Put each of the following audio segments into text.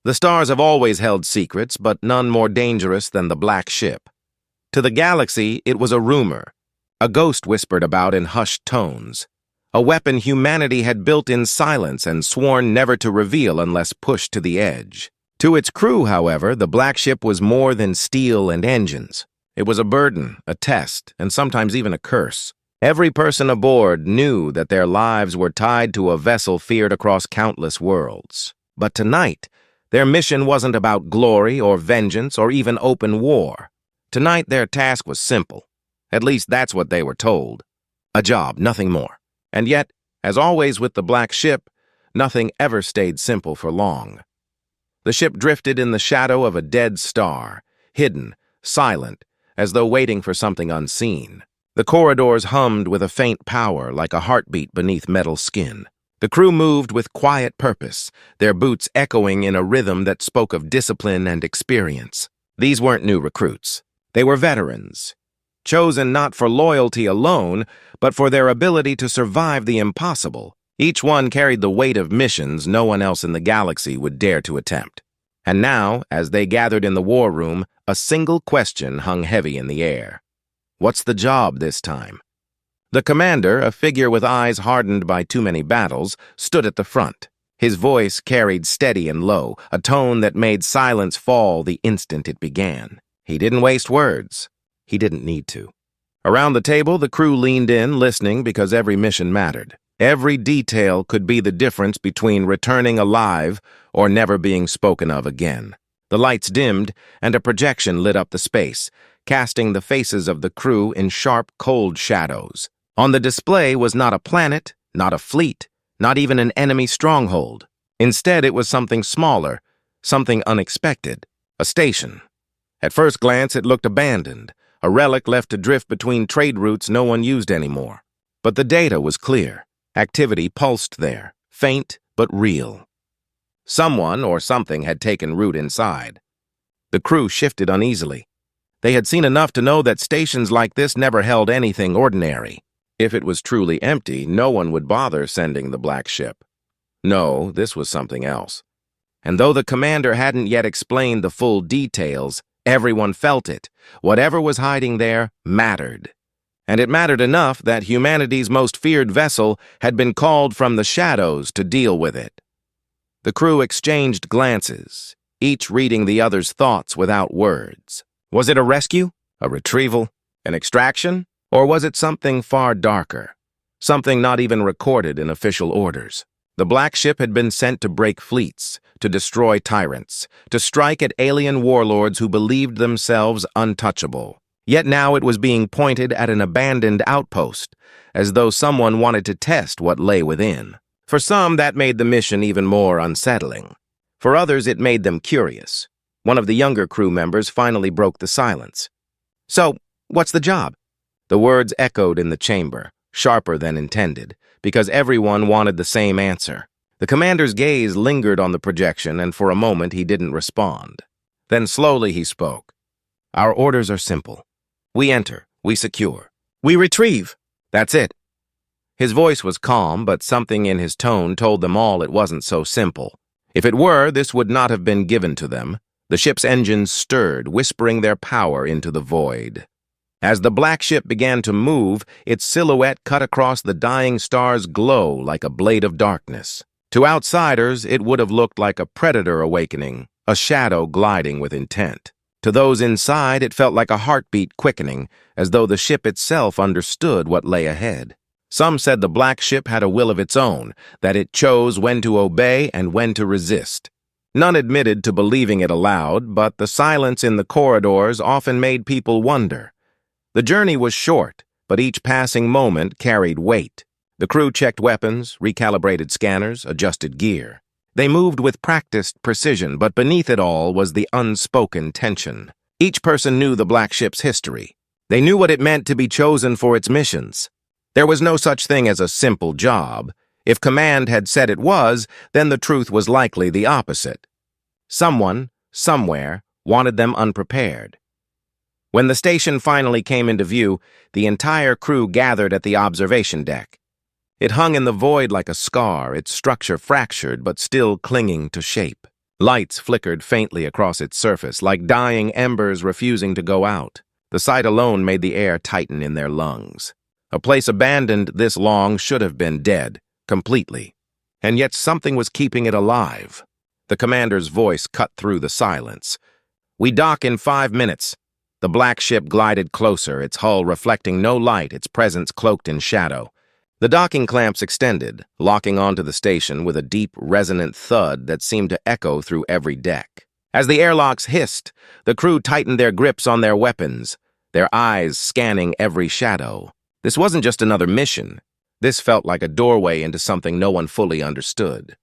The stars have always held secrets, but none more dangerous than the Black Ship. To the galaxy, it was a rumor, a ghost whispered about in hushed tones, a weapon humanity had built in silence and sworn never to reveal unless pushed to the edge. To its crew, however, the Black Ship was more than steel and engines. It was a burden, a test, and sometimes even a curse. Every person aboard knew that their lives were tied to a vessel feared across countless worlds. But tonight, their mission wasn't about glory or vengeance or even open war. Tonight, their task was simple. At least that's what they were told. A job, nothing more. And yet, as always with the Black Ship, nothing ever stayed simple for long. The ship drifted in the shadow of a dead star, hidden, silent, as though waiting for something unseen. The corridors hummed with a faint power like a heartbeat beneath metal skin. The crew moved with quiet purpose, their boots echoing in a rhythm that spoke of discipline and experience. These weren't new recruits. They were veterans, chosen not for loyalty alone, but for their ability to survive the impossible. Each one carried the weight of missions no one else in the galaxy would dare to attempt. And now, as they gathered in the war room, a single question hung heavy in the air. What's the job this time? The commander, a figure with eyes hardened by too many battles, stood at the front. His voice carried steady and low, a tone that made silence fall the instant it began. He didn't waste words. He didn't need to. Around the table, the crew leaned in, listening because every mission mattered. Every detail could be the difference between returning alive or never being spoken of again. The lights dimmed, and a projection lit up the space, casting the faces of the crew in sharp, cold shadows. On the display was not a planet, not a fleet, not even an enemy stronghold. Instead, it was something smaller, something unexpected, a station. At first glance, it looked abandoned, a relic left to drift between trade routes no one used anymore. But the data was clear. Activity pulsed there, faint but real. Someone or something had taken root inside. The crew shifted uneasily. They had seen enough to know that stations like this never held anything ordinary. If it was truly empty, no one would bother sending the Black Ship. No, this was something else. And though the commander hadn't yet explained the full details, everyone felt it. Whatever was hiding there mattered. And it mattered enough that humanity's most feared vessel had been called from the shadows to deal with it. The crew exchanged glances, each reading the other's thoughts without words. Was it a rescue? A retrieval? An extraction? Or was it something far darker? Something not even recorded in official orders? The Black Ship had been sent to break fleets, to destroy tyrants, to strike at alien warlords who believed themselves untouchable. Yet now it was being pointed at an abandoned outpost, as though someone wanted to test what lay within. For some, that made the mission even more unsettling. For others, it made them curious. One of the younger crew members finally broke the silence. "So, what's the job?" The words echoed in the chamber, sharper than intended, because everyone wanted the same answer. The commander's gaze lingered on the projection, and for a moment he didn't respond. Then slowly he spoke. "Our orders are simple. We enter, we secure, we retrieve. That's it." His voice was calm, but something in his tone told them all it wasn't so simple. If it were, this would not have been given to them. The ship's engines stirred, whispering their power into the void. As the Black Ship began to move, its silhouette cut across the dying star's glow like a blade of darkness. To outsiders, it would have looked like a predator awakening, a shadow gliding with intent. To those inside, it felt like a heartbeat quickening, as though the ship itself understood what lay ahead. Some said the Black Ship had a will of its own, that it chose when to obey and when to resist. None admitted to believing it aloud, but the silence in the corridors often made people wonder. The journey was short, but each passing moment carried weight. The crew checked weapons, recalibrated scanners, adjusted gear. They moved with practiced precision, but beneath it all was the unspoken tension. Each person knew the Black Ship's history. They knew what it meant to be chosen for its missions. There was no such thing as a simple job. If command had said it was, then the truth was likely the opposite. Someone, somewhere, wanted them unprepared. When the station finally came into view, the entire crew gathered at the observation deck. It hung in the void like a scar, its structure fractured but still clinging to shape. Lights flickered faintly across its surface, like dying embers refusing to go out. The sight alone made the air tighten in their lungs. A place abandoned this long should have been dead, completely. And yet something was keeping it alive. The commander's voice cut through the silence. "We dock in 5 minutes." The black ship glided closer, its hull reflecting no light, its presence cloaked in shadow. The docking clamps extended, locking onto the station with a deep, resonant thud that seemed to echo through every deck. As the airlocks hissed, the crew tightened their grips on their weapons, their eyes scanning every shadow. This wasn't just another mission. This felt like a doorway into something no one fully understood.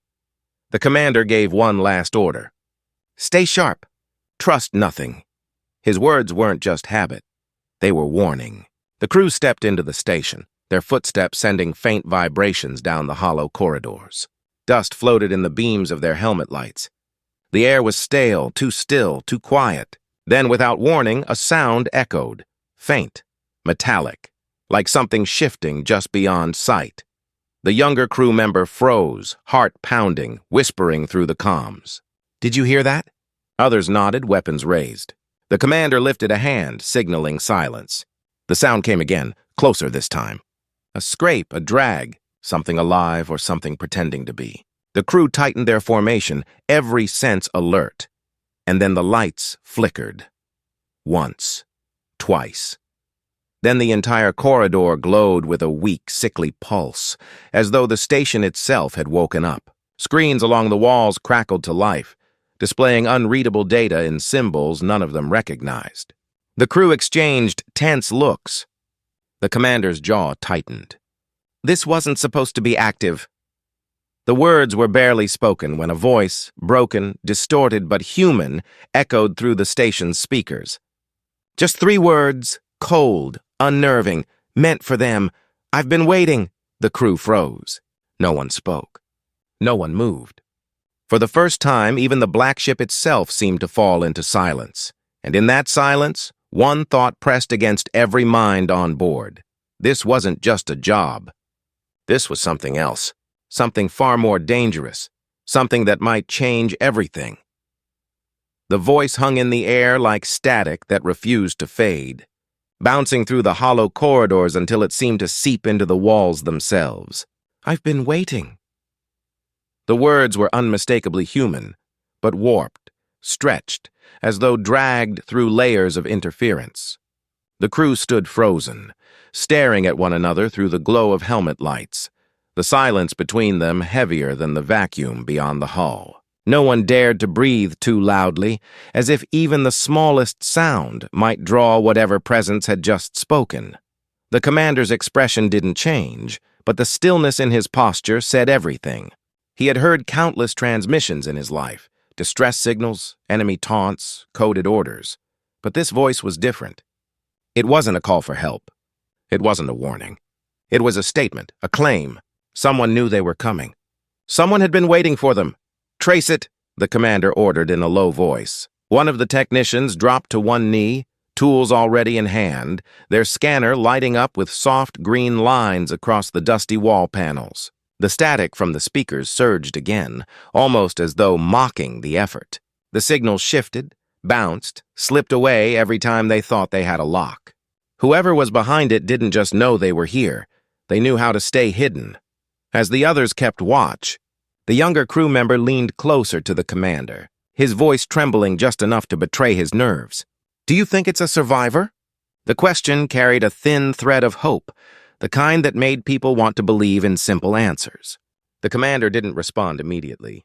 The commander gave one last order. "Stay sharp. Trust nothing." His words weren't just habit. They were warning. The crew stepped into the station, their footsteps sending faint vibrations down the hollow corridors. Dust floated in the beams of their helmet lights. The air was stale, too still, too quiet. Then, without warning, a sound echoed, faint, metallic, like something shifting just beyond sight. The younger crew member froze, heart pounding, whispering through the comms. "Did you hear that?" Others nodded, weapons raised. The commander lifted a hand, signaling silence. The sound came again, closer this time. A scrape, a drag, something alive or something pretending to be. The crew tightened their formation, every sense alert. And then the lights flickered. Once. Twice. Then the entire corridor glowed with a weak, sickly pulse, as though the station itself had woken up. Screens along the walls crackled to life, displaying unreadable data in symbols none of them recognized. The crew exchanged tense looks. The commander's jaw tightened. "This wasn't supposed to be active." The words were barely spoken when a voice, broken, distorted but human, echoed through the station's speakers. "Just 3 words, cold, unnerving, meant for them. I've been waiting." The crew froze. No one spoke. No one moved. For the first time, even the black ship itself seemed to fall into silence. And in that silence, one thought pressed against every mind on board. This wasn't just a job. This was something else, something far more dangerous, something that might change everything. The voice hung in the air like static that refused to fade, bouncing through the hollow corridors until it seemed to seep into the walls themselves. "I've been waiting." The words were unmistakably human, but warped, stretched, as though dragged through layers of interference. The crew stood frozen, staring at one another through the glow of helmet lights, the silence between them heavier than the vacuum beyond the hull. No one dared to breathe too loudly, as if even the smallest sound might draw whatever presence had just spoken. The commander's expression didn't change, but the stillness in his posture said everything. He had heard countless transmissions in his life, distress signals, enemy taunts, coded orders. But this voice was different. It wasn't a call for help. It wasn't a warning. It was a statement, a claim. Someone knew they were coming. Someone had been waiting for them. "Trace it," the commander ordered in a low voice. One of the technicians dropped to one knee, tools already in hand, their scanner lighting up with soft green lines across the dusty wall panels. The static from the speakers surged again, almost as though mocking the effort. The signals shifted, bounced, slipped away every time they thought they had a lock. Whoever was behind it didn't just know they were here. They knew how to stay hidden. As the others kept watch, the younger crew member leaned closer to the commander, his voice trembling just enough to betray his nerves. "Do you think it's a survivor?" The question carried a thin thread of hope, the kind that made people want to believe in simple answers. The commander didn't respond immediately.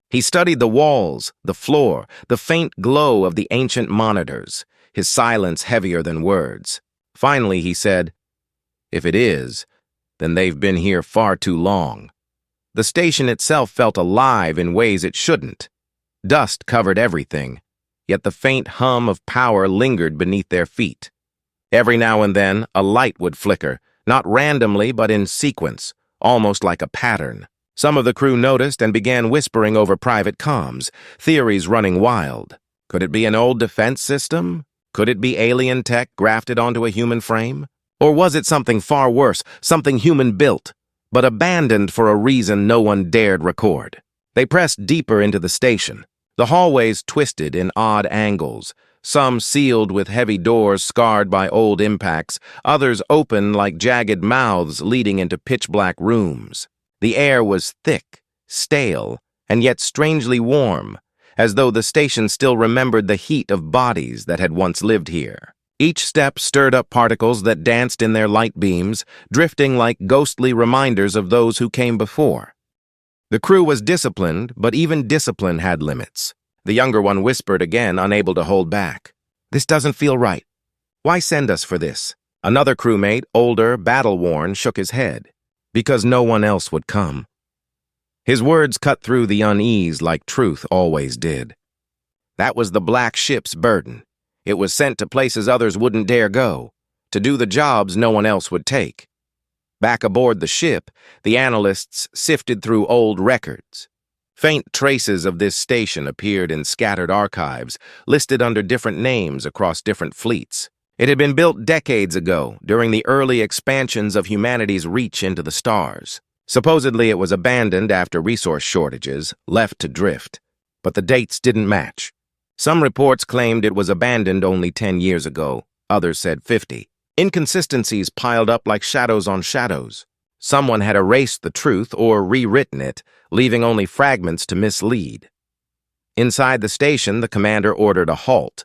He studied the walls, the floor, the faint glow of the ancient monitors, his silence heavier than words. Finally, he said, "If it is, then they've been here far too long." The station itself felt alive in ways it shouldn't. Dust covered everything, yet the faint hum of power lingered beneath their feet. Every now and then, a light would flicker, not randomly but in sequence, almost like a pattern. Some of the crew noticed and began whispering over private comms, theories running wild. Could it be an old defense system? Could it be alien tech grafted onto a human frame? Or was it something far worse, something human-built, but abandoned for a reason no one dared record? They pressed deeper into the station. The hallways twisted in odd angles, some sealed with heavy doors scarred by old impacts, others open like jagged mouths leading into pitch-black rooms. The air was thick, stale, and yet strangely warm, as though the station still remembered the heat of bodies that had once lived here. Each step stirred up particles that danced in their light beams, drifting like ghostly reminders of those who came before. The crew was disciplined, but even discipline had limits. The younger one whispered again, unable to hold back. "This doesn't feel right. Why send us for this?" Another crewmate, older, battle-worn, shook his head. "Because no one else would come." His words cut through the unease like truth always did. That was the black ship's burden. It was sent to places others wouldn't dare go, to do the jobs no one else would take. Back aboard the ship, the analysts sifted through old records. Faint traces of this station appeared in scattered archives, listed under different names across different fleets. It had been built decades ago, during the early expansions of humanity's reach into the stars. Supposedly it was abandoned after resource shortages, left to drift. But the dates didn't match. Some reports claimed it was abandoned only 10 years ago, others said 50. Inconsistencies piled up like shadows on shadows. Someone had erased the truth or rewritten it, leaving only fragments to mislead. Inside the station, the commander ordered a halt.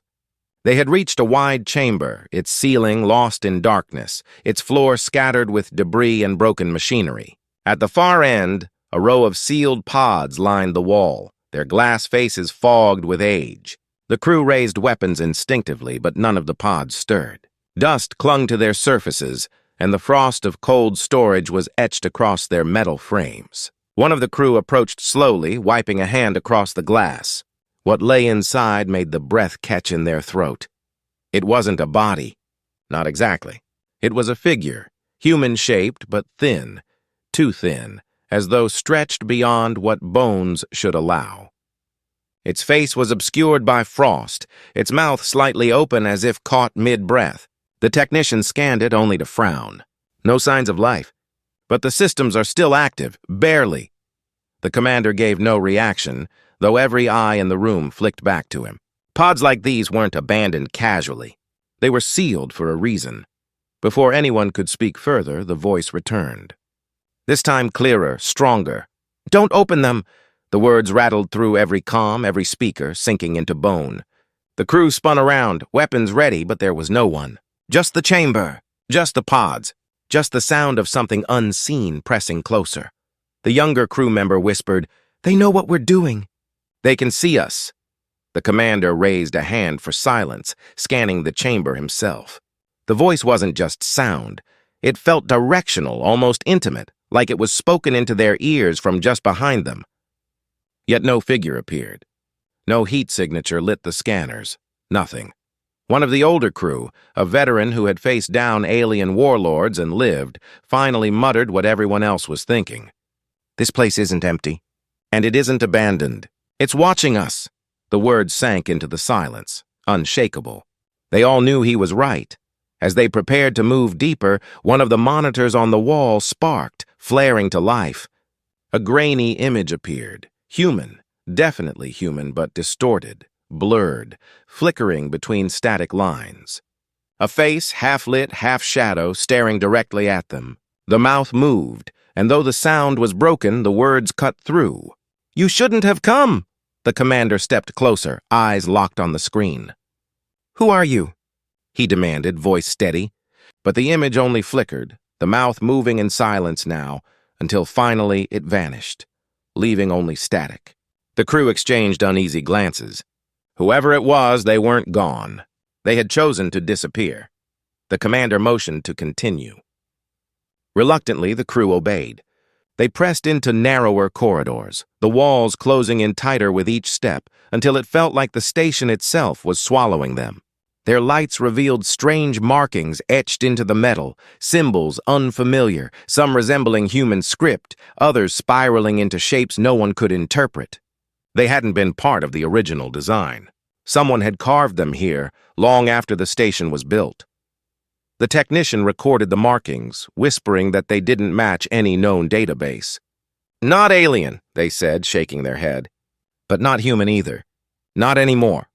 They had reached a wide chamber, its ceiling lost in darkness, its floor scattered with debris and broken machinery. At the far end, a row of sealed pods lined the wall, their glass faces fogged with age. The crew raised weapons instinctively, but none of the pods stirred. Dust clung to their surfaces, and the frost of cold storage was etched across their metal frames. One of the crew approached slowly, wiping a hand across the glass. What lay inside made the breath catch in their throat. It wasn't a body. Not exactly. It was a figure, human-shaped but thin, too thin, as though stretched beyond what bones should allow. Its face was obscured by frost, its mouth slightly open as if caught mid-breath. The technician scanned it only to frown. No signs of life. But the systems are still active, barely. The commander gave no reaction, though every eye in the room flicked back to him. Pods like these weren't abandoned casually. They were sealed for a reason. Before anyone could speak further, the voice returned. This time clearer, stronger. "Don't open them!" The words rattled through every comm, every speaker, sinking into bone. The crew spun around, weapons ready, but there was no one. Just the chamber, just the pods, just the sound of something unseen pressing closer. The younger crew member whispered, "They know what we're doing." "They can see us." The commander raised a hand for silence, scanning the chamber himself. The voice wasn't just sound. It felt directional, almost intimate, like it was spoken into their ears from just behind them. Yet no figure appeared. No heat signature lit the scanners. Nothing. One of the older crew, a veteran who had faced down alien warlords and lived, finally muttered what everyone else was thinking. "This place isn't empty. And it isn't abandoned. It's watching us." The words sank into the silence, unshakable. They all knew he was right. As they prepared to move deeper, one of the monitors on the wall sparked, flaring to life. A grainy image appeared. Human, definitely human, but distorted, blurred, flickering between static lines. A face, half-lit, half-shadow, staring directly at them. The mouth moved, and though the sound was broken, the words cut through. "You shouldn't have come!" The commander stepped closer, eyes locked on the screen. "Who are you?" he demanded, voice steady. But the image only flickered, the mouth moving in silence now, until finally it vanished, leaving only static. The crew exchanged uneasy glances. Whoever it was, they weren't gone. They had chosen to disappear. The commander motioned to continue. Reluctantly, the crew obeyed. They pressed into narrower corridors, the walls closing in tighter with each step, until it felt like the station itself was swallowing them. Their lights revealed strange markings etched into the metal, symbols unfamiliar, some resembling human script, others spiraling into shapes no one could interpret. They hadn't been part of the original design. Someone had carved them here long after the station was built. The technician recorded the markings, whispering that they didn't match any known database. "Not alien," they said, shaking their head. "But not human either. Not anymore.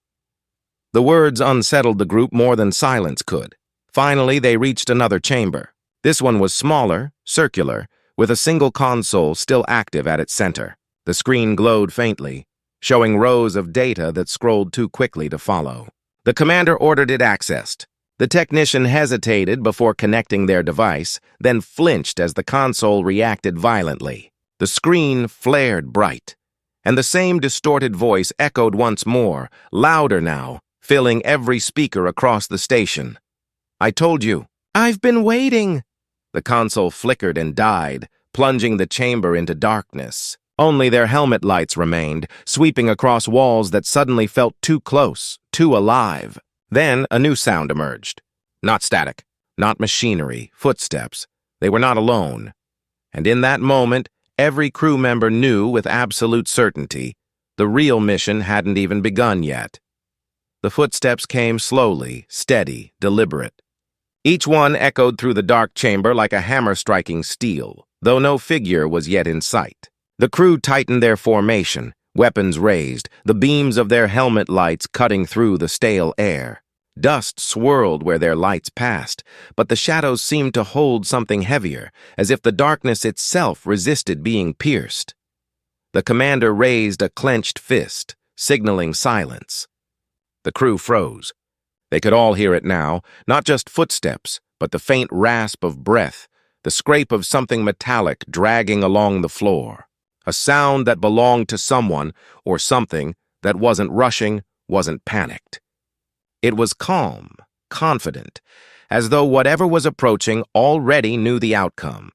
The words unsettled the group more than silence could. Finally, they reached another chamber. This one was smaller, circular, with a single console still active at its center. The screen glowed faintly, showing rows of data that scrolled too quickly to follow. The commander ordered it accessed. The technician hesitated before connecting their device, then flinched as the console reacted violently. The screen flared bright, and the same distorted voice echoed once more, louder now, filling every speaker across the station. "I told you. I've been waiting." The console flickered and died, plunging the chamber into darkness. Only their helmet lights remained, sweeping across walls that suddenly felt too close, too alive. Then a new sound emerged. Not static, not machinery, footsteps. They were not alone. And in that moment, every crew member knew with absolute certainty the real mission hadn't even begun yet. The footsteps came slowly, steady, deliberate. Each one echoed through the dark chamber like a hammer striking steel, though no figure was yet in sight. The crew tightened their formation, weapons raised, the beams of their helmet lights cutting through the stale air. Dust swirled where their lights passed, but the shadows seemed to hold something heavier, as if the darkness itself resisted being pierced. The commander raised a clenched fist, signaling silence. The crew froze. They could all hear it now, not just footsteps, but the faint rasp of breath, the scrape of something metallic dragging along the floor. A sound that belonged to someone or something that wasn't rushing, wasn't panicked. It was calm, confident, as though whatever was approaching already knew the outcome.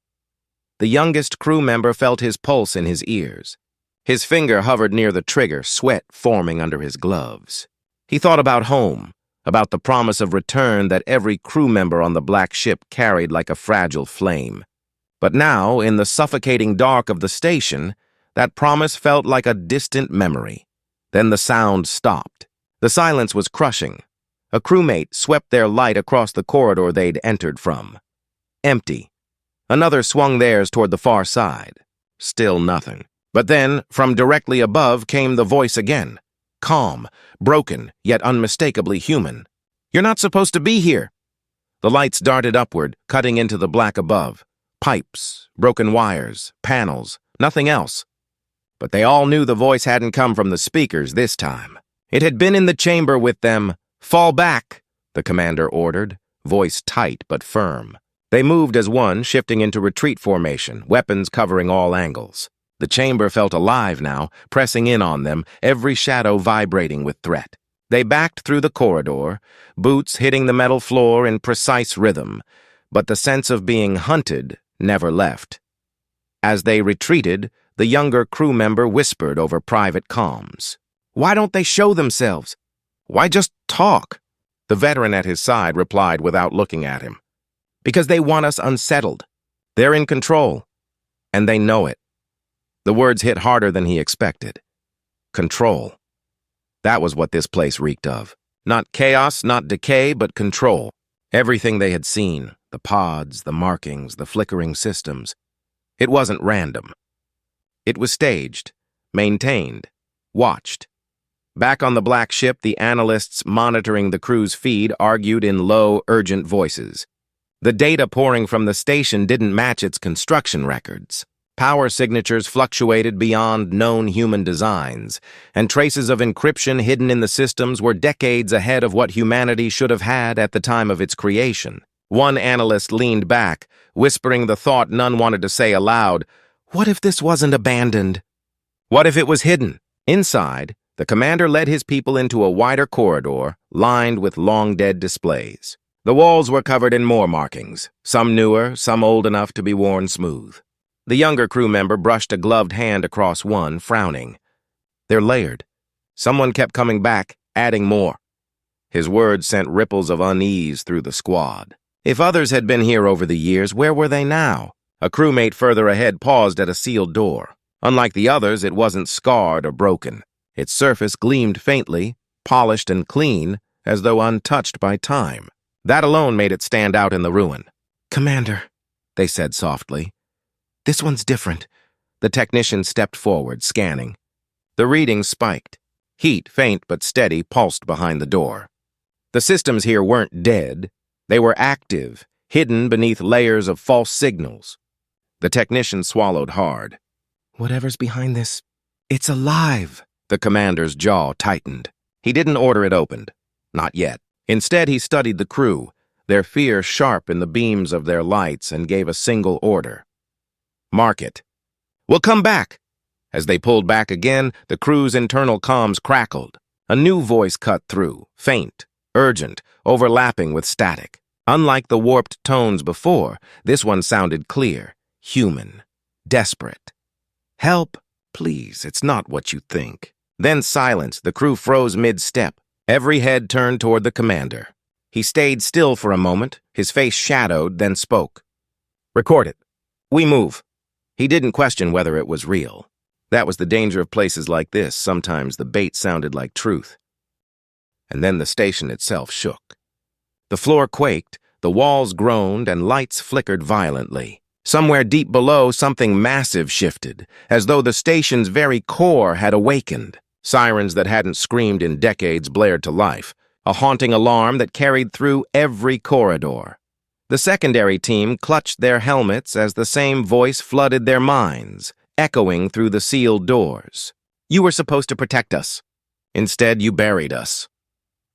The youngest crew member felt his pulse in his ears. His finger hovered near the trigger, sweat forming under his gloves. He thought about home, about the promise of return that every crew member on the black ship carried like a fragile flame. But now, in the suffocating dark of the station, that promise felt like a distant memory. Then the sound stopped. The silence was crushing. A crewmate swept their light across the corridor they'd entered from. Empty. Another swung theirs toward the far side. Still nothing. But then, from directly above came the voice again. Calm, broken, yet unmistakably human. "You're not supposed to be here." The lights darted upward, cutting into the black above. Pipes, broken wires, panels, nothing else. But they all knew the voice hadn't come from the speakers this time. It had been in the chamber with them. "Fall back," the commander ordered, voice tight but firm. They moved as one, shifting into retreat formation, weapons covering all angles. The chamber felt alive now, pressing in on them, every shadow vibrating with threat. They backed through the corridor, boots hitting the metal floor in precise rhythm, but the sense of being hunted never left. As they retreated, the younger crew member whispered over private comms. "Why don't they show themselves? Why just talk?" The veteran at his side replied without looking at him. "Because they want us unsettled. They're in control, and they know it." The words hit harder than he expected. Control. That was what this place reeked of. Not chaos, not decay, but control. Everything they had seen, the pods, the markings, the flickering systems. It wasn't random. It was staged, maintained, watched. Back on the black ship, the analysts monitoring the crew's feed argued in low, urgent voices. The data pouring from the station didn't match its construction records. Power signatures fluctuated beyond known human designs, and traces of encryption hidden in the systems were decades ahead of what humanity should have had at the time of its creation. One analyst leaned back, whispering the thought none wanted to say aloud. What if this wasn't abandoned? What if it was hidden? Inside, the commander led his people into a wider corridor, lined with long-dead displays. The walls were covered in more markings, some newer, some old enough to be worn smooth. The younger crew member brushed a gloved hand across one, frowning. They're layered. Someone kept coming back, adding more. His words sent ripples of unease through the squad. If others had been here over the years, where were they now? A crewmate further ahead paused at a sealed door. Unlike the others, it wasn't scarred or broken. Its surface gleamed faintly, polished and clean, as though untouched by time. That alone made it stand out in the ruin. "Commander," they said softly. "This one's different." The technician stepped forward, scanning. The readings spiked. Heat, faint but steady, pulsed behind the door. The systems here weren't dead. They were active, hidden beneath layers of false signals. The technician swallowed hard. "Whatever's behind this, it's alive." The commander's jaw tightened. He didn't order it opened. Not yet. Instead, he studied the crew, their fear sharp in the beams of their lights, and gave a single order. "Mark it." "We'll come back." As they pulled back again, the crew's internal comms crackled. A new voice cut through, faint, urgent, overlapping with static. Unlike the warped tones before, this one sounded clear, human, desperate. "Help, please, it's not what you think." Then silence. The crew froze mid-step. Every head turned toward the commander. He stayed still for a moment, his face shadowed, then spoke. "Record it. We move." He didn't question whether it was real. That was the danger of places like this. Sometimes the bait sounded like truth. And then the station itself shook. The floor quaked, the walls groaned, and lights flickered violently. Somewhere deep below, something massive shifted, as though the station's very core had awakened. Sirens that hadn't screamed in decades blared to life, a haunting alarm that carried through every corridor. The secondary team clutched their helmets as the same voice flooded their minds, echoing through the sealed doors. "You were supposed to protect us. Instead, you buried us."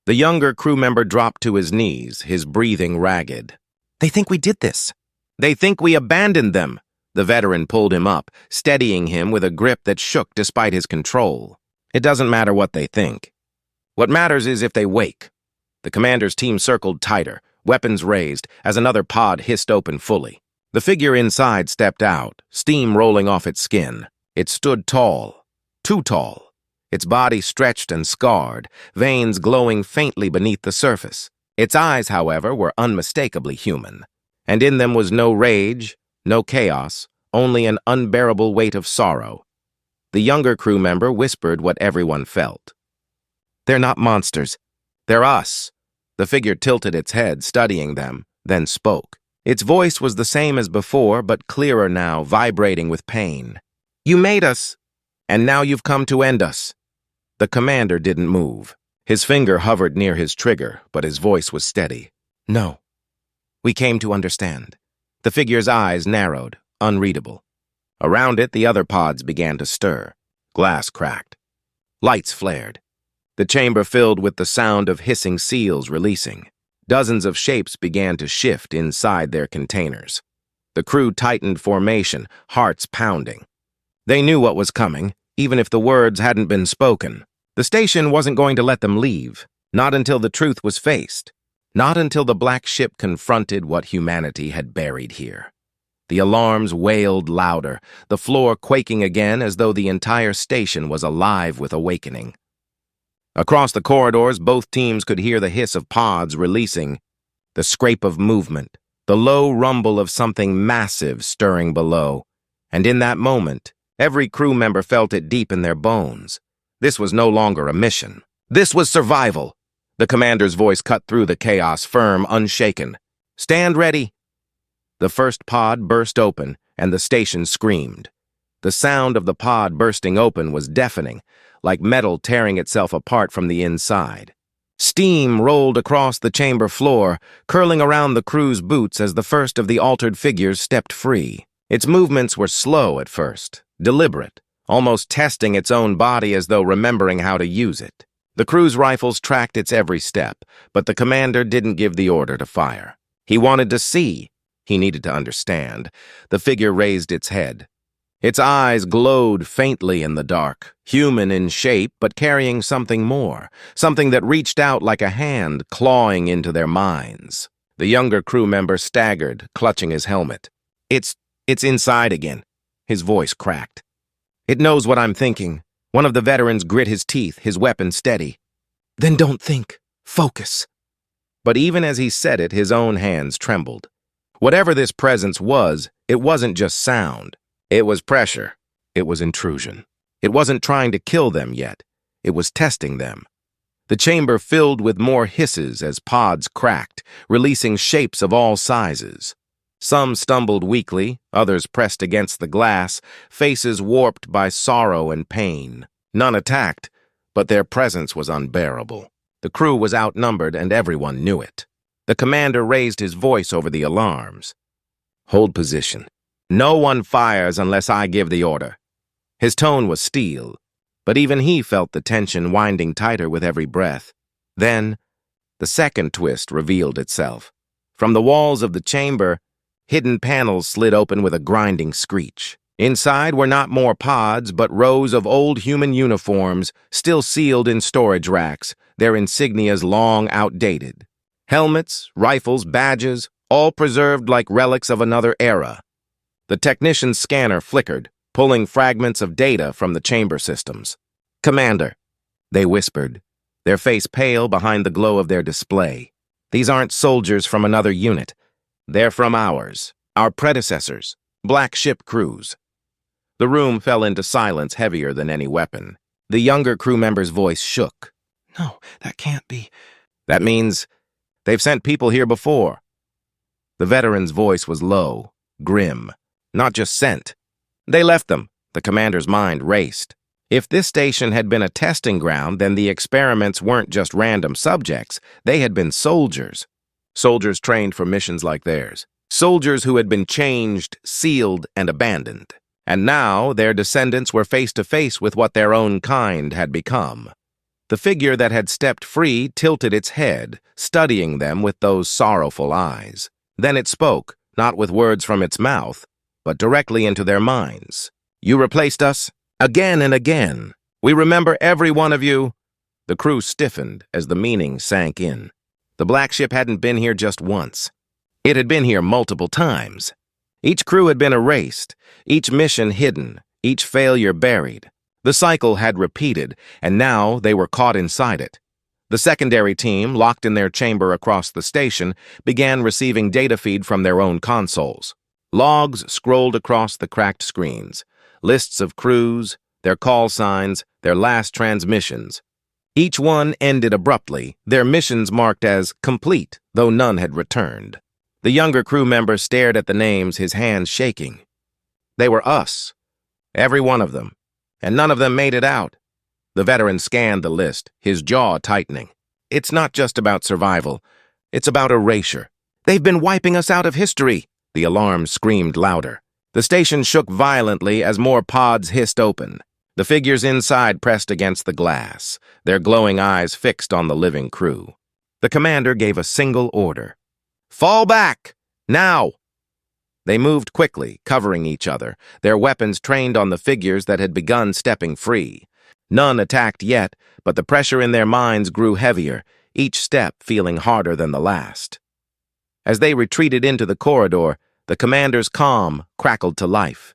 The younger crew member dropped to his knees, his breathing ragged. "They think we did this. They think we abandoned them." The veteran pulled him up, steadying him with a grip that shook despite his control. "It doesn't matter what they think. What matters is if they wake." The commander's team circled tighter, weapons raised, as another pod hissed open fully. The figure inside stepped out, steam rolling off its skin. It stood tall, too tall. Its body stretched and scarred, veins glowing faintly beneath the surface. Its eyes, however, were unmistakably human, and in them was no rage, no chaos, only an unbearable weight of sorrow. The younger crew member whispered what everyone felt. "They're not monsters. They're us." The figure tilted its head, studying them, then spoke. Its voice was the same as before, but clearer now, vibrating with pain. "You made us, and now you've come to end us." The commander didn't move. His finger hovered near his trigger, but his voice was steady. "No. We came to understand." The figure's eyes narrowed, unreadable. Around it, the other pods began to stir. Glass cracked. Lights flared. The chamber filled with the sound of hissing seals releasing. Dozens of shapes began to shift inside their containers. The crew tightened formation, hearts pounding. They knew what was coming, even if the words hadn't been spoken. The station wasn't going to let them leave, not until the truth was faced, not until the black ship confronted what humanity had buried here. The alarms wailed louder, the floor quaking again as though the entire station was alive with awakening. Across the corridors, both teams could hear the hiss of pods releasing, the scrape of movement, the low rumble of something massive stirring below. And in that moment, every crew member felt it deep in their bones. This was no longer a mission. This was survival. The commander's voice cut through the chaos, firm, unshaken. "Stand ready." The first pod burst open, and the station screamed. The sound of the pod bursting open was deafening, like metal tearing itself apart from the inside. Steam rolled across the chamber floor, curling around the crew's boots as the first of the altered figures stepped free. Its movements were slow at first, deliberate, almost testing its own body as though remembering how to use it. The crew's rifles tracked its every step, but the commander didn't give the order to fire. He wanted to see. He needed to understand. The figure raised its head. Its eyes glowed faintly in the dark, human in shape, but carrying something more, something that reached out like a hand, clawing into their minds. The younger crew member staggered, clutching his helmet. It's inside again." His voice cracked. "It knows what I'm thinking." One of the veterans grit his teeth, his weapon steady. "Then don't think. Focus." But even as he said it, his own hands trembled. Whatever this presence was, it wasn't just sound. It was pressure. It was intrusion. It wasn't trying to kill them yet. It was testing them. The chamber filled with more hisses as pods cracked, releasing shapes of all sizes. Some stumbled weakly, others pressed against the glass, faces warped by sorrow and pain. None attacked, but their presence was unbearable. The crew was outnumbered and everyone knew it. The commander raised his voice over the alarms. "Hold position. No one fires unless I give the order." His tone was steel, but even he felt the tension winding tighter with every breath. Then, the second twist revealed itself. From the walls of the chamber, hidden panels slid open with a grinding screech. Inside were not more pods, but rows of old human uniforms, still sealed in storage racks, their insignias long outdated. Helmets, rifles, badges, all preserved like relics of another era. The technician's scanner flickered, pulling fragments of data from the chamber systems. "Commander," they whispered, their face pale behind the glow of their display. "These aren't soldiers from another unit. They're from ours, our predecessors, Black ship crews." The room fell into silence heavier than any weapon. The younger crew member's voice shook. "No, that can't be." "That means they've sent people here before." The veteran's voice was low, grim. "Not just sent. They left them." The commander's mind raced. If this station had been a testing ground, then the experiments weren't just random subjects. They had been soldiers. Soldiers trained for missions like theirs. Soldiers who had been changed, sealed, and abandoned. And now their descendants were face to face with what their own kind had become. The figure that had stepped free tilted its head, studying them with those sorrowful eyes. Then it spoke, not with words from its mouth, but directly into their minds. "You replaced us? Again and again. We remember every one of you." The crew stiffened as the meaning sank in. The Black ship hadn't been here just once. It had been here multiple times. Each crew had been erased, each mission hidden, each failure buried. The cycle had repeated, and now they were caught inside it. The secondary team, locked in their chamber across the station, began receiving data feed from their own consoles. Logs scrolled across the cracked screens. Lists of crews, their call signs, their last transmissions. Each one ended abruptly, their missions marked as complete, though none had returned. The younger crew member stared at the names, his hands shaking. They were us, every one of them, and none of them made it out. The veteran scanned the list, his jaw tightening. "It's not just about survival. It's about erasure. They've been wiping us out of history." The alarm screamed louder. The station shook violently as more pods hissed open. The figures inside pressed against the glass, their glowing eyes fixed on the living crew. The commander gave a single order. "Fall back! Now!" They moved quickly, covering each other, their weapons trained on the figures that had begun stepping free. None attacked yet, but the pressure in their minds grew heavier, each step feeling harder than the last. As they retreated into the corridor, the commander's calm crackled to life.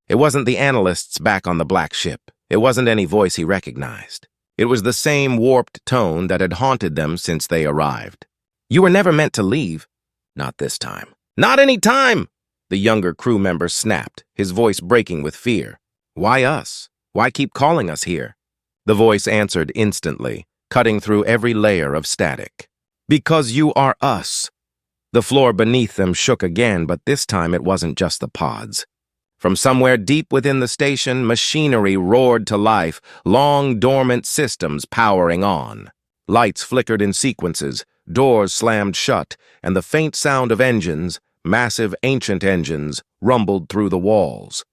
It wasn't the analysts back on the Black ship. It wasn't any voice he recognized. It was the same warped tone that had haunted them since they arrived. "You were never meant to leave." "Not this time." "Not any time!" The younger crew member snapped, his voice breaking with fear. "Why us? Why keep calling us here?" The voice answered instantly, cutting through every layer of static. "Because you are us." The floor beneath them shook again, but this time it wasn't just the pods. From somewhere deep within the station, machinery roared to life, long dormant systems powering on. Lights flickered in sequences, doors slammed shut, and the faint sound of engines, massive ancient engines, rumbled through the walls.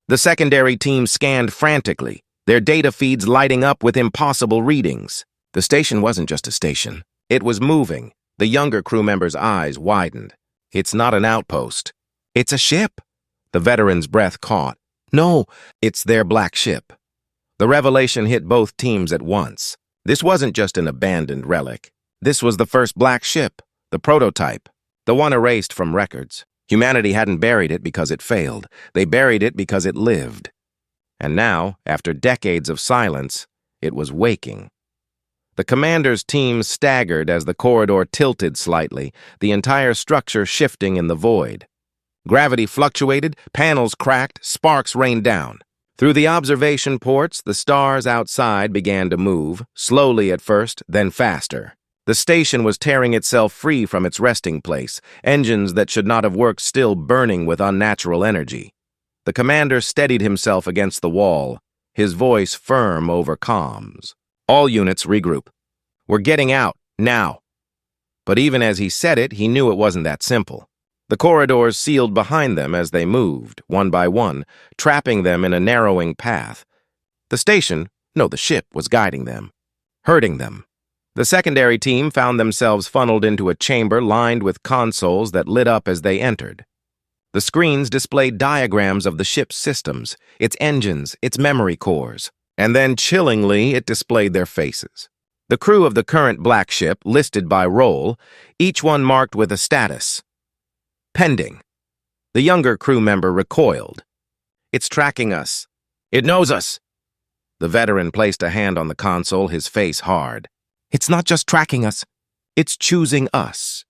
The secondary team scanned frantically, their data feeds lighting up with impossible readings. The station wasn't just a station. It was moving. The younger crew member's eyes widened. "It's not an outpost. It's a ship." The veteran's breath caught. "No, it's their Black ship." The revelation hit both teams at once. This wasn't just an abandoned relic. This was the first Black ship, the prototype, the one erased from records. Humanity hadn't buried it because it failed. They buried it because it lived. And now, after decades of silence, it was waking. The commander's team staggered as the corridor tilted slightly, the entire structure shifting in the void. Gravity fluctuated, panels cracked, sparks rained down. Through the observation ports, the stars outside began to move, slowly at first, then faster. The station was tearing itself free from its resting place, engines that should not have worked still burning with unnatural energy. The commander steadied himself against the wall, his voice firm over comms. All units regroup. We're getting out, now. But even as he said it, he knew it wasn't that simple. The corridors sealed behind them as they moved, one by one, trapping them in a narrowing path. The station, no, the ship, was guiding them, hurting them. The secondary team found themselves funneled into a chamber lined with consoles that lit up as they entered. The screens displayed diagrams of the ship's systems, its engines, its memory cores, and then, chillingly, it displayed their faces. The crew of the current black ship, listed by role, each one marked with a status. Pending. The younger crew member recoiled. It's tracking us. It knows us. The veteran placed a hand on the console, his face hard. It's not just tracking us. It's choosing us.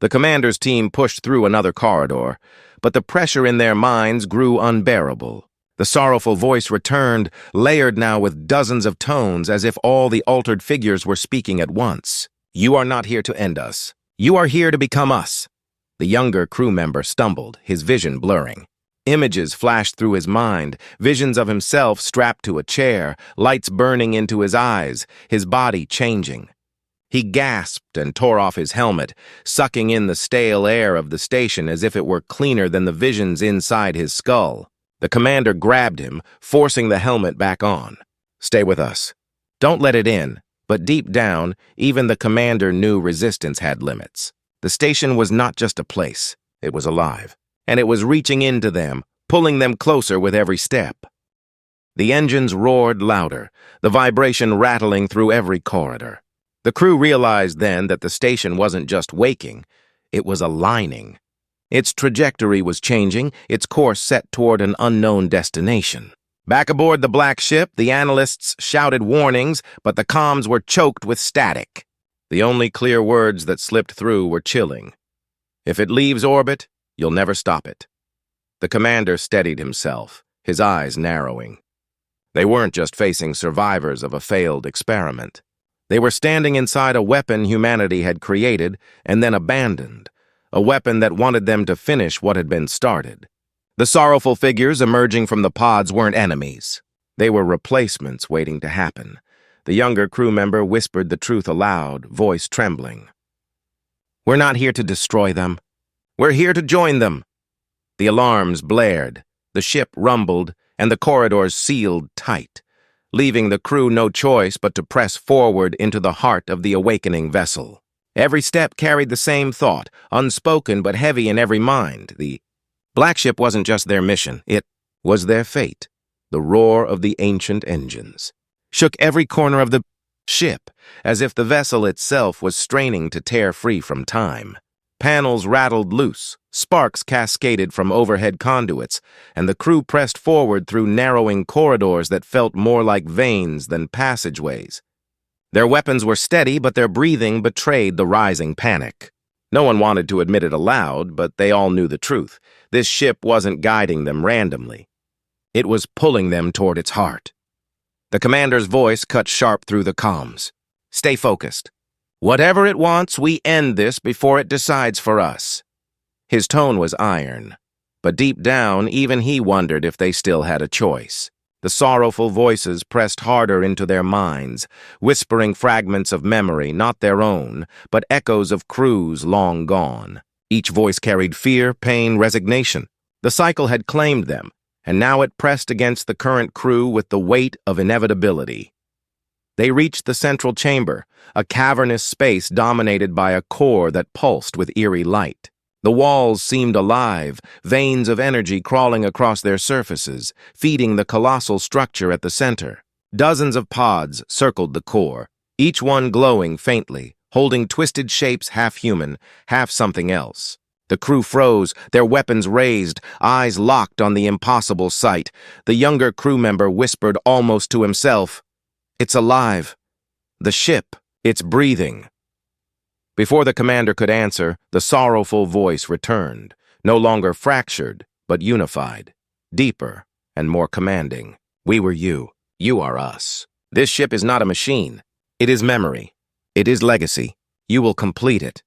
The commander's team pushed through another corridor, but the pressure in their minds grew unbearable. The sorrowful voice returned, layered now with dozens of tones, as if all the altered figures were speaking at once. You are not here to end us. You are here to become us. The younger crew member stumbled, his vision blurring. Images flashed through his mind, visions of himself strapped to a chair, lights burning into his eyes, his body changing. He gasped and tore off his helmet, sucking in the stale air of the station as if it were cleaner than the visions inside his skull. The commander grabbed him, forcing the helmet back on. Stay with us. Don't let it in. But deep down, even the commander knew resistance had limits. The station was not just a place. It was alive. And it was reaching into them, pulling them closer with every step. The engines roared louder, the vibration rattling through every corridor. The crew realized then that the station wasn't just waking, it was aligning. Its trajectory was changing, its course set toward an unknown destination. Back aboard the black ship, the analysts shouted warnings, but the comms were choked with static. The only clear words that slipped through were chilling. If it leaves orbit, you'll never stop it. The commander steadied himself, his eyes narrowing. They weren't just facing survivors of a failed experiment. They were standing inside a weapon humanity had created and then abandoned. A weapon that wanted them to finish what had been started. The sorrowful figures emerging from the pods weren't enemies. They were replacements waiting to happen. The younger crew member whispered the truth aloud, voice trembling. We're not here to destroy them. We're here to join them. The alarms blared, the ship rumbled, and the corridors sealed tight, leaving the crew no choice but to press forward into the heart of the awakening vessel. Every step carried the same thought, unspoken but heavy in every mind. The black ship wasn't just their mission, it was their fate. The roar of the ancient engines shook every corner of the ship, as if the vessel itself was straining to tear free from time. Panels rattled loose, sparks cascaded from overhead conduits, and the crew pressed forward through narrowing corridors that felt more like veins than passageways. Their weapons were steady, but their breathing betrayed the rising panic. No one wanted to admit it aloud, but they all knew the truth. This ship wasn't guiding them randomly. It was pulling them toward its heart. The commander's voice cut sharp through the comms. Stay focused. Whatever it wants, we end this before it decides for us. His tone was iron, but deep down, even he wondered if they still had a choice. The sorrowful voices pressed harder into their minds, whispering fragments of memory, not their own, but echoes of crews long gone. Each voice carried fear, pain, resignation. The cycle had claimed them, and now it pressed against the current crew with the weight of inevitability. They reached the central chamber, a cavernous space dominated by a core that pulsed with eerie light. The walls seemed alive, veins of energy crawling across their surfaces, feeding the colossal structure at the center. Dozens of pods circled the core, each one glowing faintly, holding twisted shapes half human, half something else. The crew froze, their weapons raised, eyes locked on the impossible sight. The younger crew member whispered almost to himself, "It's alive. The ship, it's breathing." Before the commander could answer, the sorrowful voice returned, no longer fractured, but unified, deeper and more commanding. We were you. You are us. This ship is not a machine. It is memory. It is legacy. You will complete it.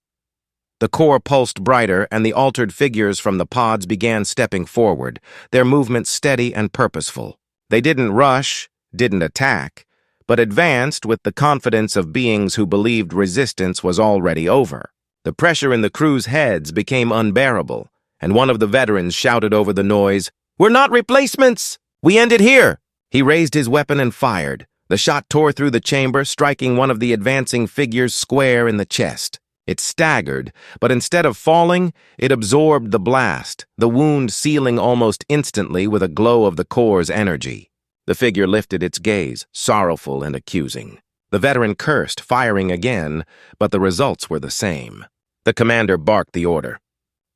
The core pulsed brighter, and the altered figures from the pods began stepping forward, their movements steady and purposeful. They didn't rush, didn't attack, but advanced with the confidence of beings who believed resistance was already over. The pressure in the crew's heads became unbearable, and one of the veterans shouted over the noise, "We're not replacements! We end it here!" He raised his weapon and fired. The shot tore through the chamber, striking one of the advancing figures square in the chest. It staggered, but instead of falling, it absorbed the blast, the wound sealing almost instantly with a glow of the core's energy. The figure lifted its gaze, sorrowful and accusing. The veteran cursed, firing again, but the results were the same. The commander barked the order.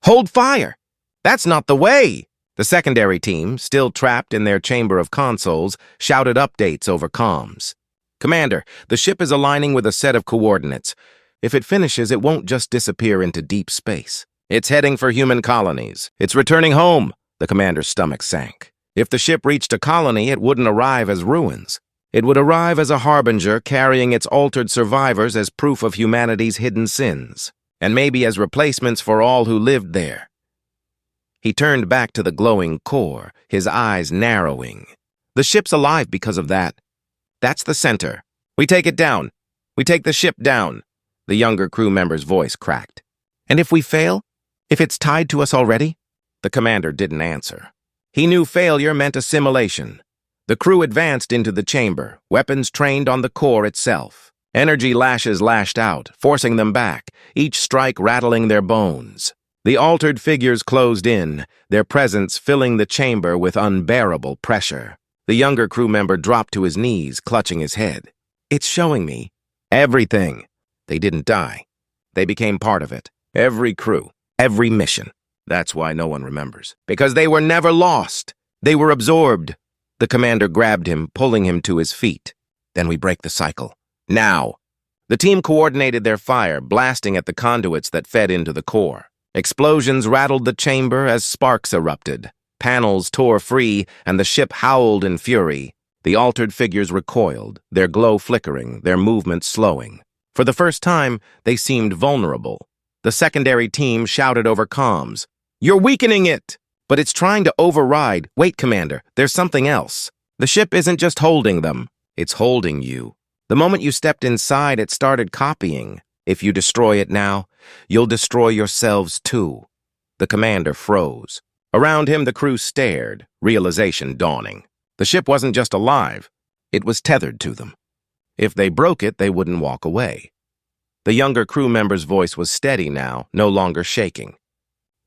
"Hold fire! That's not the way!" The secondary team, still trapped in their chamber of consoles, shouted updates over comms. "Commander, the ship is aligning with a set of coordinates. If it finishes, it won't just disappear into deep space. It's heading for human colonies. It's returning home." The commander's stomach sank. If the ship reached a colony, it wouldn't arrive as ruins. It would arrive as a harbinger carrying its altered survivors as proof of humanity's hidden sins, and maybe as replacements for all who lived there. He turned back to the glowing core, his eyes narrowing. "The ship's alive because of that. That's the center. We take it down. We take the ship down." The younger crew member's voice cracked. "And if we fail? If it's tied to us already?" The commander didn't answer. He knew failure meant assimilation. The crew advanced into the chamber, weapons trained on the core itself. Energy lashes lashed out, forcing them back, each strike rattling their bones. The altered figures closed in, their presence filling the chamber with unbearable pressure. The younger crew member dropped to his knees, clutching his head. "It's showing me everything." They didn't die. They became part of it. Every crew, every mission. That's why no one remembers. Because they were never lost. They were absorbed. The commander grabbed him, pulling him to his feet. "Then we break the cycle. Now." The team coordinated their fire, blasting at the conduits that fed into the core. Explosions rattled the chamber as sparks erupted. Panels tore free, and the ship howled in fury. The altered figures recoiled, their glow flickering, their movement slowing. For the first time, they seemed vulnerable. The secondary team shouted over comms, "You're weakening it!" "But it's trying to override." "Wait, Commander, there's something else. The ship isn't just holding them, it's holding you. The moment you stepped inside, it started copying. If you destroy it now, you'll destroy yourselves too." The commander froze. Around him, the crew stared, realization dawning. The ship wasn't just alive, it was tethered to them. If they broke it, they wouldn't walk away. The younger crew member's voice was steady now, no longer shaking.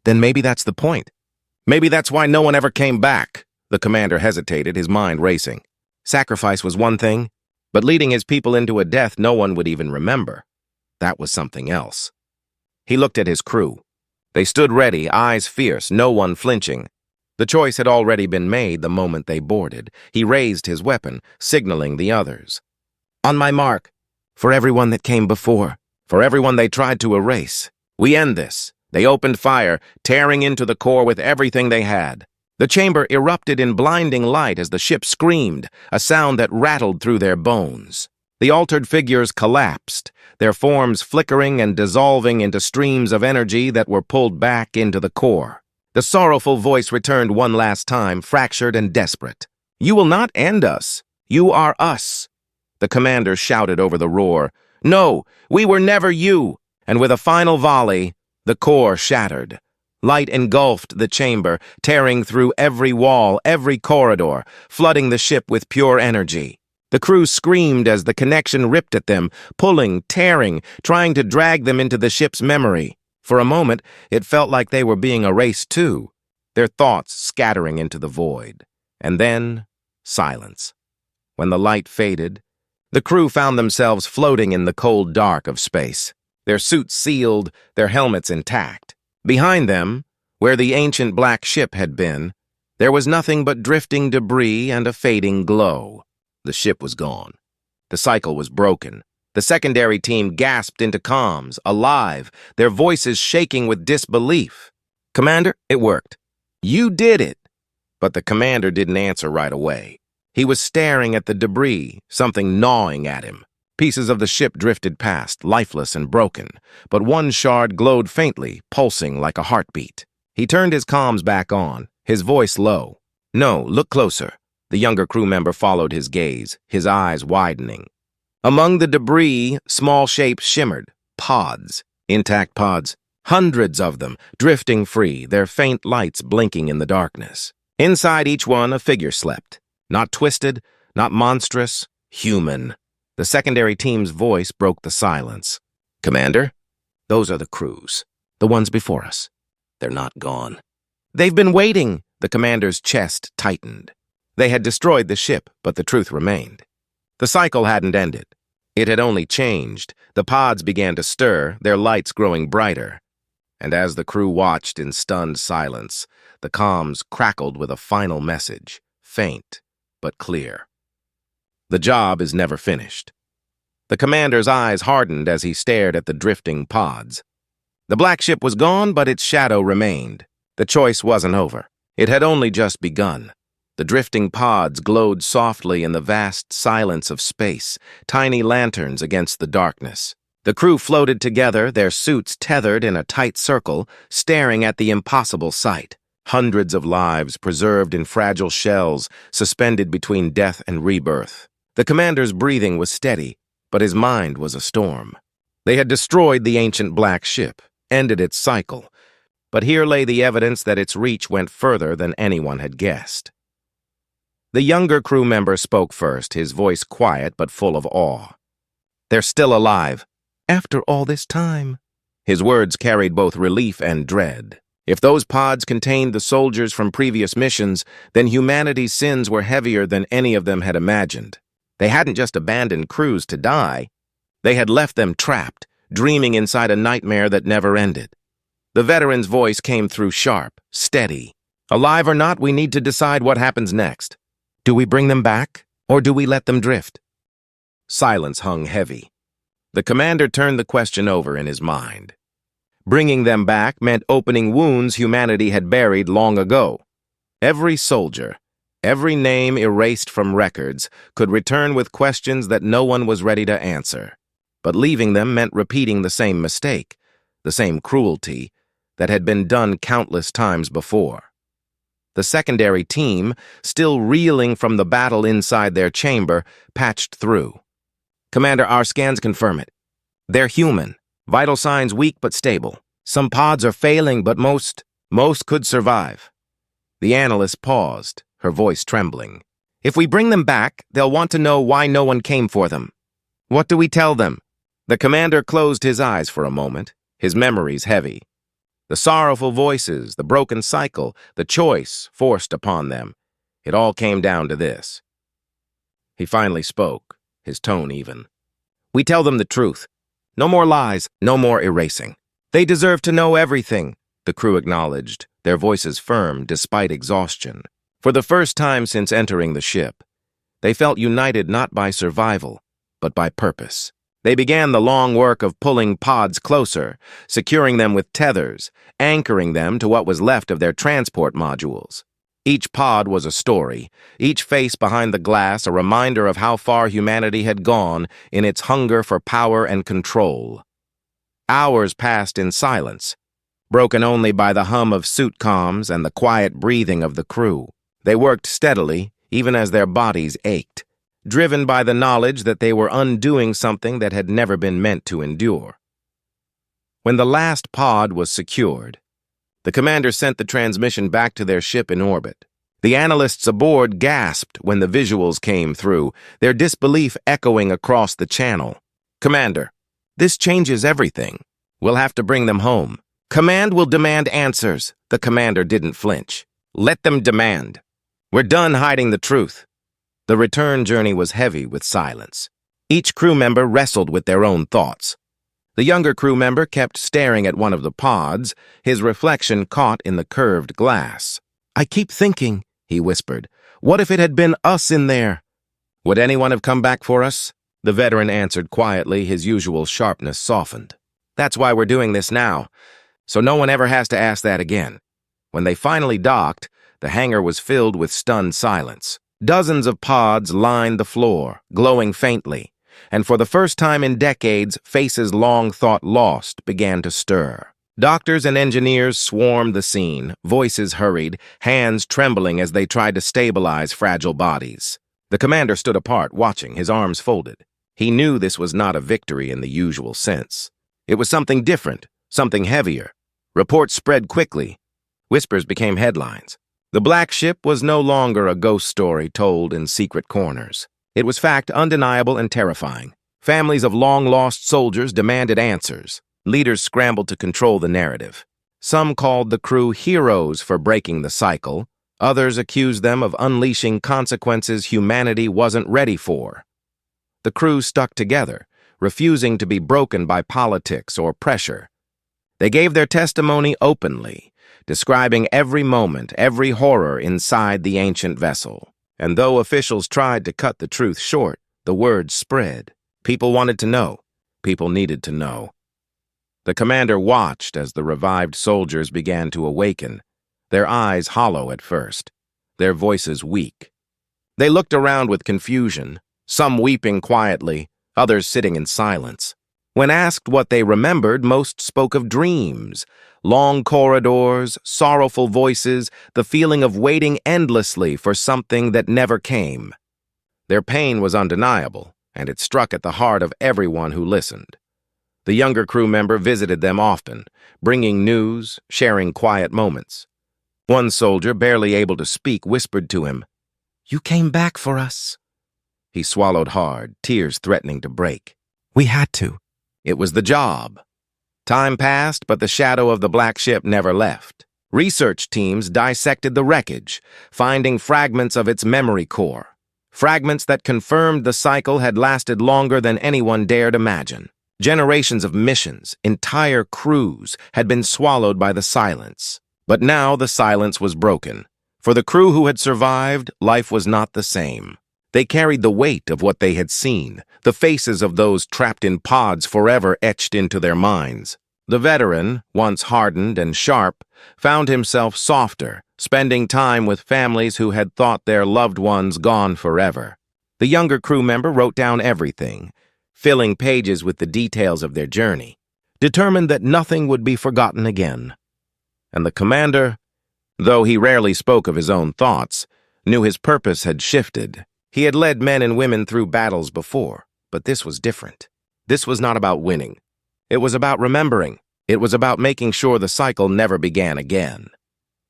"Then maybe that's the point. Maybe that's why no one ever came back." The commander hesitated, his mind racing. Sacrifice was one thing, but leading his people into a death no one would even remember. That was something else. He looked at his crew. They stood ready, eyes fierce, no one flinching. The choice had already been made the moment they boarded. He raised his weapon, signaling the others. "On my mark. For everyone that came before. For everyone they tried to erase. We end this." They opened fire, tearing into the core with everything they had. The chamber erupted in blinding light as the ship screamed, a sound that rattled through their bones. The altered figures collapsed, their forms flickering and dissolving into streams of energy that were pulled back into the core. The sorrowful voice returned one last time, fractured and desperate. "You will not end us. You are us." The commander shouted over the roar, "No, we were never you." And with a final volley, the core shattered. Light engulfed the chamber, tearing through every wall, every corridor, flooding the ship with pure energy. The crew screamed as the connection ripped at them, pulling, tearing, trying to drag them into the ship's memory. For a moment, it felt like they were being erased too, their thoughts scattering into the void. And then, silence. When the light faded, the crew found themselves floating in the cold dark of space, their suits sealed, their helmets intact. Behind them, where the ancient black ship had been, there was nothing but drifting debris and a fading glow. The ship was gone. The cycle was broken. The secondary team gasped into comms, alive, their voices shaking with disbelief. "Commander, it worked. You did it." But the commander didn't answer right away. He was staring at the debris, something gnawing at him. Pieces of the ship drifted past, lifeless and broken, but one shard glowed faintly, pulsing like a heartbeat. He turned his comms back on, his voice low. "No, look closer. The younger crew member followed his gaze, his eyes widening. Among the debris, small shapes shimmered. Pods. Intact pods. Hundreds of them, drifting free, their faint lights blinking in the darkness. Inside each one, a figure slept. Not twisted, not monstrous, human. The secondary team's voice broke the silence. "Commander, those are the crews. The ones before us. They're not gone." "They've been waiting." The commander's chest tightened. They had destroyed the ship, but the truth remained. The cycle hadn't ended. It had only changed. The pods began to stir, their lights growing brighter. And as the crew watched in stunned silence, the comms crackled with a final message, faint but clear. "The job is never finished." The commander's eyes hardened as he stared at the drifting pods. The black ship was gone, but its shadow remained. The choice wasn't over. It had only just begun. The drifting pods glowed softly in the vast silence of space, tiny lanterns against the darkness. The crew floated together, their suits tethered in a tight circle, staring at the impossible sight. Hundreds of lives preserved in fragile shells, suspended between death and rebirth. The commander's breathing was steady, but his mind was a storm. They had destroyed the ancient black ship, ended its cycle, but here lay the evidence that its reach went further than anyone had guessed. The younger crew member spoke first, his voice quiet but full of awe. "They're still alive. After all this time." His words carried both relief and dread. If those pods contained the soldiers from previous missions, then humanity's sins were heavier than any of them had imagined. They hadn't just abandoned crews to die. They had left them trapped, dreaming inside a nightmare that never ended. The veteran's voice came through sharp, steady. "Alive or not, we need to decide what happens next. Do we bring them back, or do we let them drift?" Silence hung heavy. The commander turned the question over in his mind. Bringing them back meant opening wounds humanity had buried long ago. Every soldier, every name erased from records, could return with questions that no one was ready to answer. But leaving them meant repeating the same mistake, the same cruelty, that had been done countless times before. The secondary team, still reeling from the battle inside their chamber, patched through. "Commander, our scans confirm it. They're human. Vital signs weak but stable. Some pods are failing, but most could survive." The analyst paused, her voice trembling. "If we bring them back, they'll want to know why no one came for them. What do we tell them?" The commander closed his eyes for a moment, his memories heavy. The sorrowful voices, the broken cycle, the choice forced upon them. It all came down to this. He finally spoke, his tone even. "We tell them the truth. No more lies, no more erasing. They deserve to know everything," the crew acknowledged, their voices firm despite exhaustion. For the first time since entering the ship, they felt united not by survival, but by purpose. They began the long work of pulling pods closer, securing them with tethers, anchoring them to what was left of their transport modules. Each pod was a story, each face behind the glass a reminder of how far humanity had gone in its hunger for power and control. Hours passed in silence, broken only by the hum of suit comms and the quiet breathing of the crew. They worked steadily, even as their bodies ached, driven by the knowledge that they were undoing something that had never been meant to endure. When the last pod was secured, the commander sent the transmission back to their ship in orbit. The analysts aboard gasped when the visuals came through, their disbelief echoing across the channel. "Commander, this changes everything. We'll have to bring them home. Command will demand answers." The commander didn't flinch. "Let them demand. We're done hiding the truth." The return journey was heavy with silence. Each crew member wrestled with their own thoughts. The younger crew member kept staring at one of the pods, his reflection caught in the curved glass. "I keep thinking," he whispered, "what if it had been us in there?" "Would anyone have come back for us?" The veteran answered quietly, his usual sharpness softened. "That's why we're doing this now, so no one ever has to ask that again." When they finally docked, the hangar was filled with stunned silence. Dozens of pods lined the floor, glowing faintly, and for the first time in decades, faces long thought lost began to stir. Doctors and engineers swarmed the scene, voices hurried, hands trembling as they tried to stabilize fragile bodies. The commander stood apart, watching, his arms folded. He knew this was not a victory in the usual sense. It was something different, something heavier. Reports spread quickly. Whispers became headlines. The Black Ship was no longer a ghost story told in secret corners. It was fact undeniable and terrifying. Families of long-lost soldiers demanded answers. Leaders scrambled to control the narrative. Some called the crew heroes for breaking the cycle. Others accused them of unleashing consequences humanity wasn't ready for. The crew stuck together, refusing to be broken by politics or pressure. They gave their testimony openly, describing every moment, every horror inside the ancient vessel. And though officials tried to cut the truth short, the word spread. People wanted to know. People needed to know. The commander watched as the revived soldiers began to awaken, their eyes hollow at first, their voices weak. They looked around with confusion, some weeping quietly, others sitting in silence. When asked what they remembered, most spoke of dreams, long corridors, sorrowful voices, the feeling of waiting endlessly for something that never came. Their pain was undeniable, and it struck at the heart of everyone who listened. The younger crew member visited them often, bringing news, sharing quiet moments. One soldier, barely able to speak, whispered to him, "You came back for us." He swallowed hard, tears threatening to break. We had to. It was the job. Time passed, but the shadow of the Black Ship never left. Research teams dissected the wreckage, finding fragments of its memory core, fragments that confirmed the cycle had lasted longer than anyone dared imagine. Generations of missions, entire crews, had been swallowed by the silence. But now the silence was broken. For the crew who had survived, life was not the same. They carried the weight of what they had seen, the faces of those trapped in pods forever etched into their minds. The veteran, once hardened and sharp, found himself softer, spending time with families who had thought their loved ones gone forever. The younger crew member wrote down everything, filling pages with the details of their journey, determined that nothing would be forgotten again. And the commander, though he rarely spoke of his own thoughts, knew his purpose had shifted. He had led men and women through battles before, but this was different. This was not about winning. It was about remembering. It was about making sure the cycle never began again.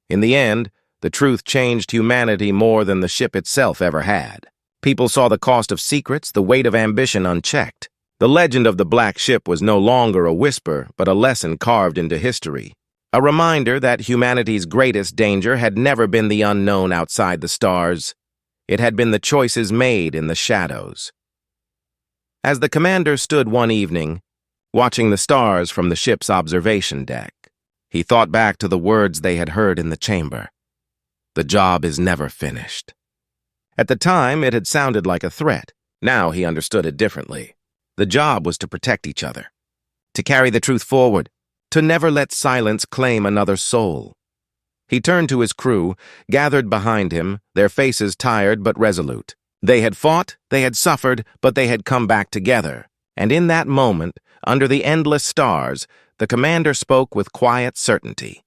In the end, the truth changed humanity more than the ship itself ever had. People saw the cost of secrets, the weight of ambition unchecked. The legend of the Black Ship was no longer a whisper, but a lesson carved into history. A reminder that humanity's greatest danger had never been the unknown outside the stars. It had been the choices made in the shadows. As the commander stood one evening, watching the stars from the ship's observation deck, he thought back to the words they had heard in the chamber. The job is never finished. At the time, it had sounded like a threat. Now he understood it differently. The job was to protect each other, to carry the truth forward, to never let silence claim another soul. He turned to his crew, gathered behind him, their faces tired but resolute. They had fought, they had suffered, but they had come back together. And in that moment, under the endless stars, the commander spoke with quiet certainty.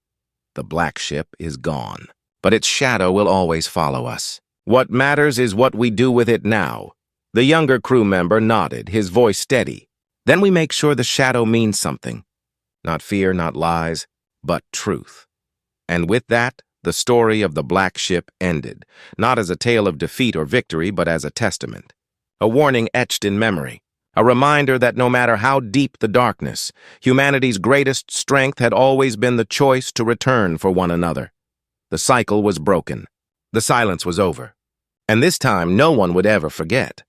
The Black Ship is gone, but its shadow will always follow us. What matters is what we do with it now. The younger crew member nodded, his voice steady. Then we make sure the shadow means something. Not fear, not lies, but truth. And with that, the story of the Black Ship ended, not as a tale of defeat or victory, but as a testament. A warning etched in memory. A reminder that no matter how deep the darkness, humanity's greatest strength had always been the choice to return for one another. The cycle was broken. The silence was over. And this time, no one would ever forget.